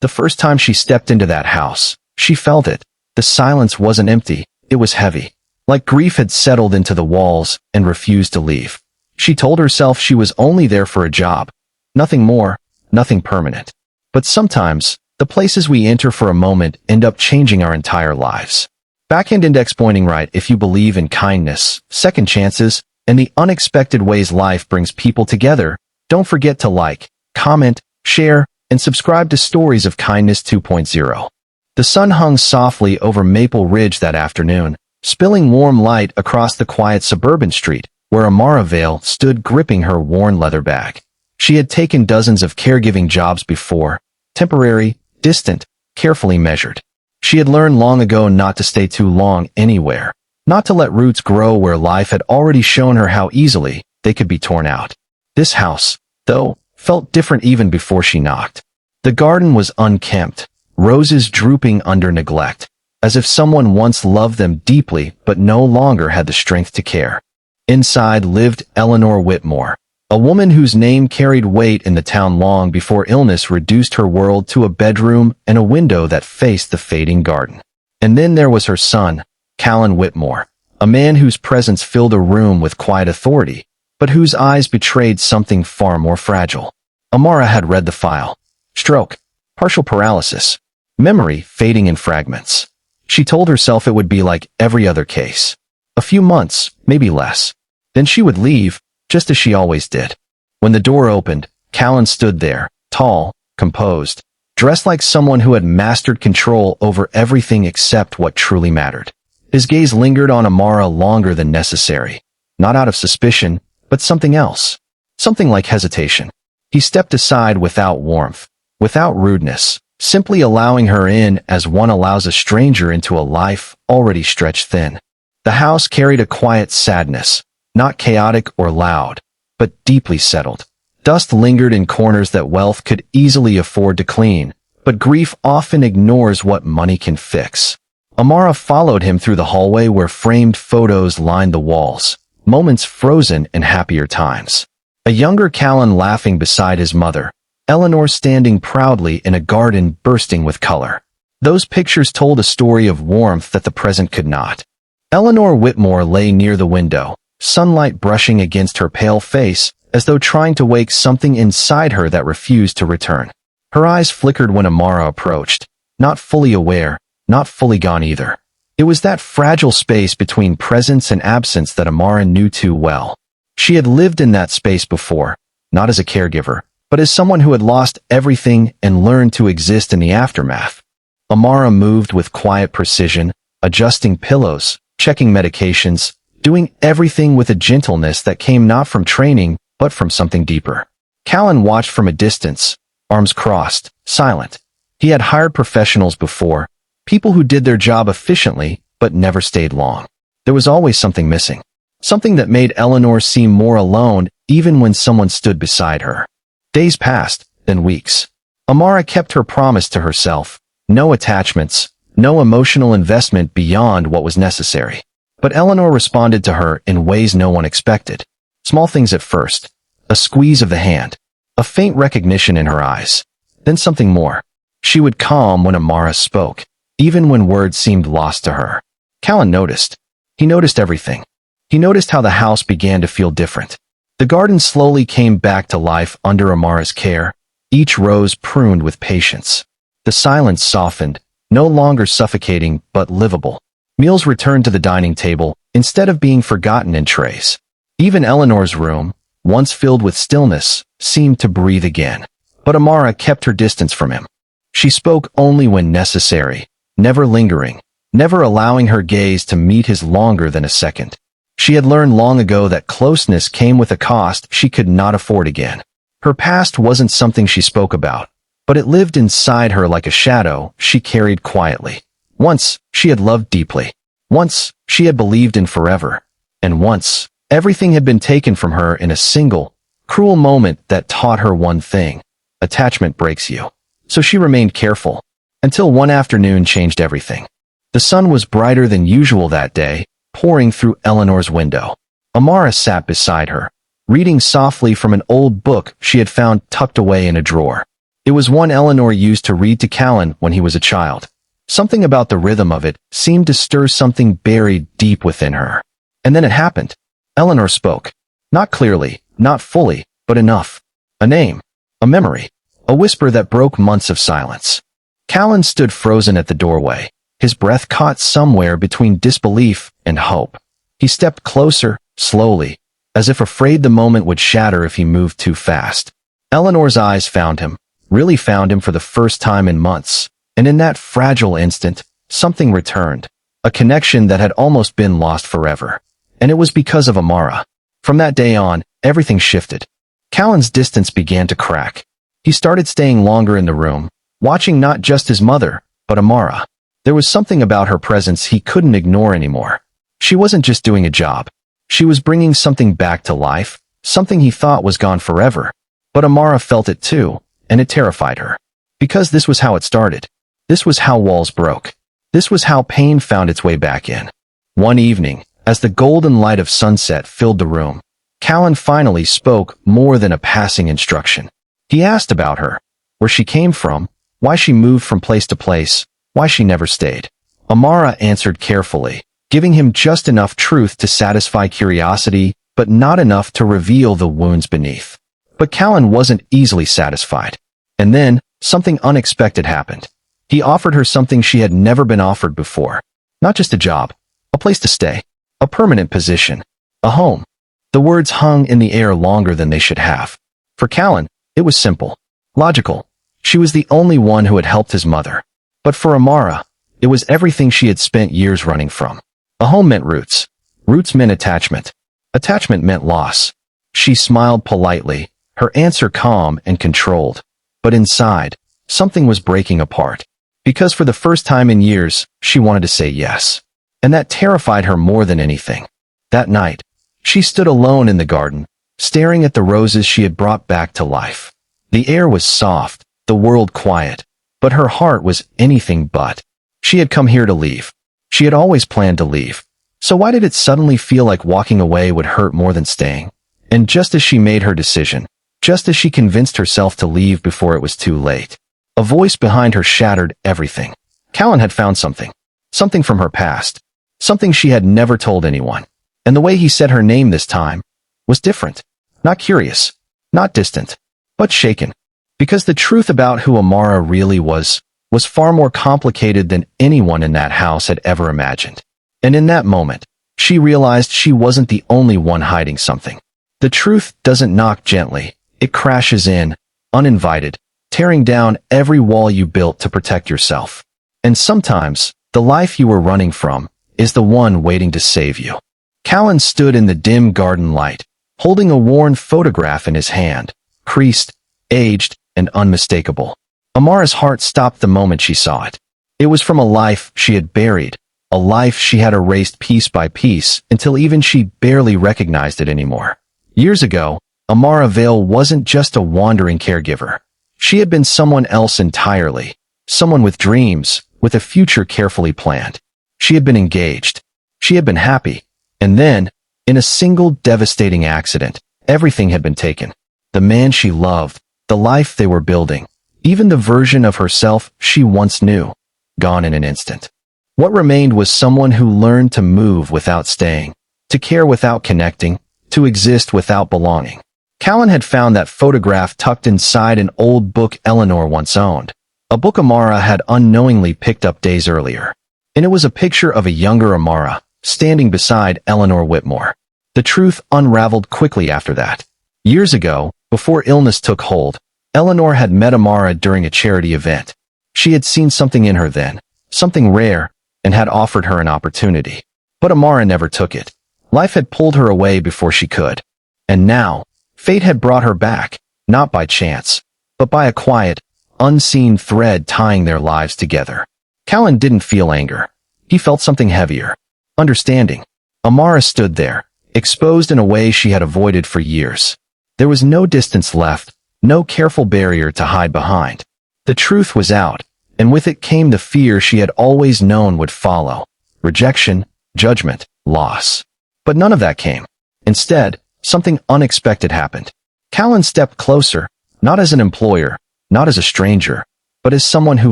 The first time she stepped into that house, she felt it. The silence wasn't empty, it was heavy. Like grief had settled into the walls and refused to leave. She told herself she was only there for a job. Nothing more, nothing permanent. But sometimes, the places we enter for a moment end up changing our entire lives. Backhand index pointing right if you believe in kindness, second chances, and the unexpected ways life brings people together. Don't forget to like, comment, share, and subscribe to Stories of Kindness 2.0. The sun hung softly over Maple Ridge that afternoon, spilling warm light across the quiet suburban street, where Amara Vale stood gripping her worn leather bag. She had taken dozens of caregiving jobs before, temporary, distant, carefully measured. She had learned long ago not to stay too long anywhere, not to let roots grow where life had already shown her how easily they could be torn out. This house, though, felt different even before she knocked. The garden was unkempt, roses drooping under neglect, as if someone once loved them deeply but no longer had the strength to care. Inside lived Eleanor Whitmore, a woman whose name carried weight in the town long before illness reduced her world to a bedroom and a window that faced the fading garden. And then there was her son, Callan Whitmore, a man whose presence filled a room with quiet authority, but whose eyes betrayed something far more fragile. Amara had read the file. Stroke, partial paralysis, memory fading in fragments. She told herself it would be like every other case. A few months, maybe less. Then she would leave, just as she always did. When the door opened, Callan stood there, tall, composed, dressed like someone who had mastered control over everything except what truly mattered. His gaze lingered on Amara longer than necessary, not out of suspicion, but something else. Something like hesitation. He stepped aside without warmth, without rudeness, simply allowing her in as one allows a stranger into a life already stretched thin. The house carried a quiet sadness, not chaotic or loud, but deeply settled. Dust lingered in corners that wealth could easily afford to clean, but grief often ignores what money can fix. Amara followed him through the hallway where framed photos lined the walls, moments frozen in happier times. A younger Callan laughing beside his mother, Eleanor standing proudly in a garden bursting with color. Those pictures told a story of warmth that the present could not. Eleanor Whitmore lay near the window, sunlight brushing against her pale face, as though trying to wake something inside her that refused to return. Her eyes flickered when Amara approached, not fully aware, not fully gone either. It was that fragile space between presence and absence that Amara knew too well. She had lived in that space before, not as a caregiver, but as someone who had lost everything and learned to exist in the aftermath. Amara moved with quiet precision, adjusting pillows, checking medications, doing everything with a gentleness that came not from training, but from something deeper. Callan watched from a distance, arms crossed, silent. He had hired professionals before, people who did their job efficiently, but never stayed long. There was always something missing. Something that made Eleanor seem more alone even when someone stood beside her. Days passed, then weeks. Amara kept her promise to herself. No attachments, no emotional investment beyond what was necessary. But Eleanor responded to her in ways no one expected. Small things at first. A squeeze of the hand. A faint recognition in her eyes. Then something more. She would calm when Amara spoke, even when words seemed lost to her. Callan noticed. He noticed everything. He noticed how the house began to feel different. The garden slowly came back to life under Amara's care, each rose pruned with patience. The silence softened, no longer suffocating but livable. Meals returned to the dining table, instead of being forgotten in trays. Even Eleanor's room, once filled with stillness, seemed to breathe again. But Amara kept her distance from him. She spoke only when necessary, never lingering, never allowing her gaze to meet his longer than a second. She had learned long ago that closeness came with a cost she could not afford again. Her past wasn't something she spoke about, but it lived inside her like a shadow she carried quietly. Once, she had loved deeply. Once, she had believed in forever. And once, everything had been taken from her in a single, cruel moment that taught her one thing. Attachment breaks you. So she remained careful, until one afternoon changed everything. The sun was brighter than usual that day, pouring through Eleanor's window. Amara sat beside her, reading softly from an old book she had found tucked away in a drawer. It was one Eleanor used to read to Callan when he was a child. Something about the rhythm of it seemed to stir something buried deep within her. And then it happened. Eleanor spoke. Not clearly, not fully, but enough. A name. A memory. A whisper that broke months of silence. Callan stood frozen at the doorway, his breath caught somewhere between disbelief and hope. He stepped closer, slowly, as if afraid the moment would shatter if he moved too fast. Eleanor's eyes found him, really found him for the first time in months, and in that fragile instant, something returned, a connection that had almost been lost forever. And it was because of Amara. From that day on, everything shifted. Callan's distance began to crack. He started staying longer in the room, watching not just his mother, but Amara. There was something about her presence he couldn't ignore anymore. She wasn't just doing a job. She was bringing something back to life, something he thought was gone forever. But Amara felt it too, and it terrified her. Because this was how it started. This was how walls broke. This was how pain found its way back in. One evening, as the golden light of sunset filled the room, Callan finally spoke more than a passing instruction. He asked about her, where she came from, why she moved from place to place, why she never stayed. Amara answered carefully, giving him just enough truth to satisfy curiosity, but not enough to reveal the wounds beneath. But Callan wasn't easily satisfied. And then, something unexpected happened. He offered her something she had never been offered before. Not just a job, a place to stay, a permanent position, a home. The words hung in the air longer than they should have. For Callan, it was simple, logical. She was the only one who had helped his mother. But for Amara, it was everything she had spent years running from. A home meant roots. Roots meant attachment. Attachment meant loss. She smiled politely, her answer calm and controlled. But inside, something was breaking apart. Because for the first time in years, she wanted to say yes. And that terrified her more than anything. That night, she stood alone in the garden, staring at the roses she had brought back to life. The air was soft, the world quiet, but her heart was anything but. She had come here to leave. She had always planned to leave. So why did it suddenly feel like walking away would hurt more than staying? And just as she made her decision, just as she convinced herself to leave before it was too late, a voice behind her shattered everything. Callan had found something. Something from her past. Something she had never told anyone. And the way he said her name this time was different. Not curious. Not distant. But shaken. Because the truth about who Amara really was far more complicated than anyone in that house had ever imagined. And in that moment, she realized she wasn't the only one hiding something. The truth doesn't knock gently. It crashes in, uninvited, tearing down every wall you built to protect yourself. And sometimes, the life you were running from is the one waiting to save you. Callan stood in the dim garden light, holding a worn photograph in his hand, creased, aged, and unmistakable. Amara's heart stopped the moment she saw it. It was from a life she had buried, a life she had erased piece by piece until even she barely recognized it anymore. Years ago, Amara Vale wasn't just a wandering caregiver. She had been someone else entirely, someone with dreams, with a future carefully planned. She had been engaged. She had been happy. And then, in a single devastating accident, everything had been taken. The man she loved, the life they were building, even the version of herself she once knew, gone in an instant. What remained was someone who learned to move without staying, to care without connecting, to exist without belonging. Callan had found that photograph tucked inside an old book Eleanor once owned, a book Amara had unknowingly picked up days earlier. And it was a picture of a younger Amara, standing beside Eleanor Whitmore. The truth unraveled quickly after that. Years ago, before illness took hold, Eleanor had met Amara during a charity event. She had seen something in her then, something rare, and had offered her an opportunity. But Amara never took it. Life had pulled her away before she could. And now, fate had brought her back, not by chance, but by a quiet, unseen thread tying their lives together. Callan didn't feel anger. He felt something heavier. Understanding. Amara stood there, exposed in a way she had avoided for years. There was no distance left, no careful barrier to hide behind. The truth was out, and with it came the fear she had always known would follow. Rejection, judgment, loss. But none of that came. Instead, something unexpected happened. Callan stepped closer, not as an employer, not as a stranger, but as someone who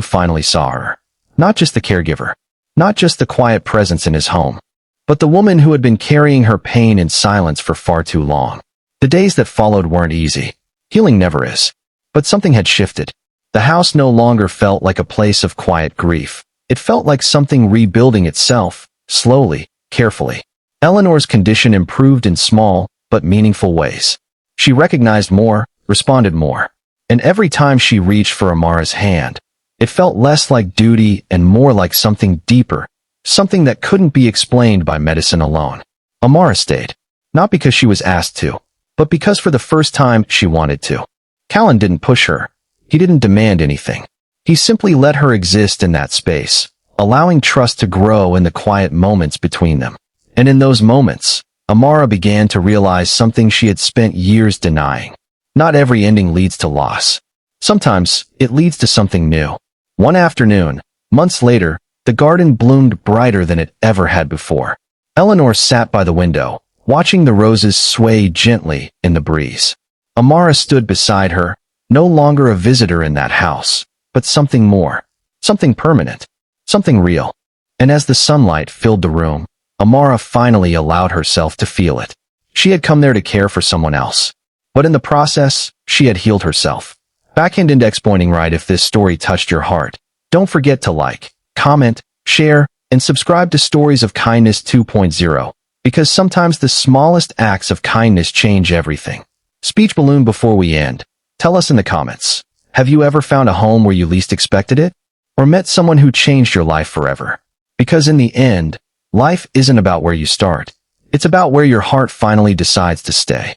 finally saw her. Not just the caregiver, not just the quiet presence in his home, but the woman who had been carrying her pain in silence for far too long. The days that followed weren't easy. Healing never is. But something had shifted. The house no longer felt like a place of quiet grief. It felt like something rebuilding itself, slowly, carefully. Eleanor's condition improved in small, but meaningful ways. She recognized more, responded more. And every time she reached for Amara's hand, it felt less like duty and more like something deeper, something that couldn't be explained by medicine alone. Amara stayed, not because she was asked to, but because for the first time she wanted to. Callan didn't push her. He didn't demand anything. He simply let her exist in that space, allowing trust to grow in the quiet moments between them. And in those moments, Amara began to realize something she had spent years denying. Not every ending leads to loss. Sometimes, it leads to something new. One afternoon, months later, the garden bloomed brighter than it ever had before. Eleanor sat by the window, watching the roses sway gently in the breeze. Amara stood beside her, no longer a visitor in that house, but something more, something permanent, something real. And as the sunlight filled the room, Amara finally allowed herself to feel it. She had come there to care for someone else. But in the process, she had healed herself. Backhand index pointing right. If this story touched your heart, don't forget to like, comment, share, and subscribe to Stories of Kindness 2.0, because sometimes the smallest acts of kindness change everything. Speech balloon. Before we end, tell us in the comments, have you ever found a home where you least expected it? Or met someone who changed your life forever? Because in the end, life isn't about where you start. It's about where your heart finally decides to stay.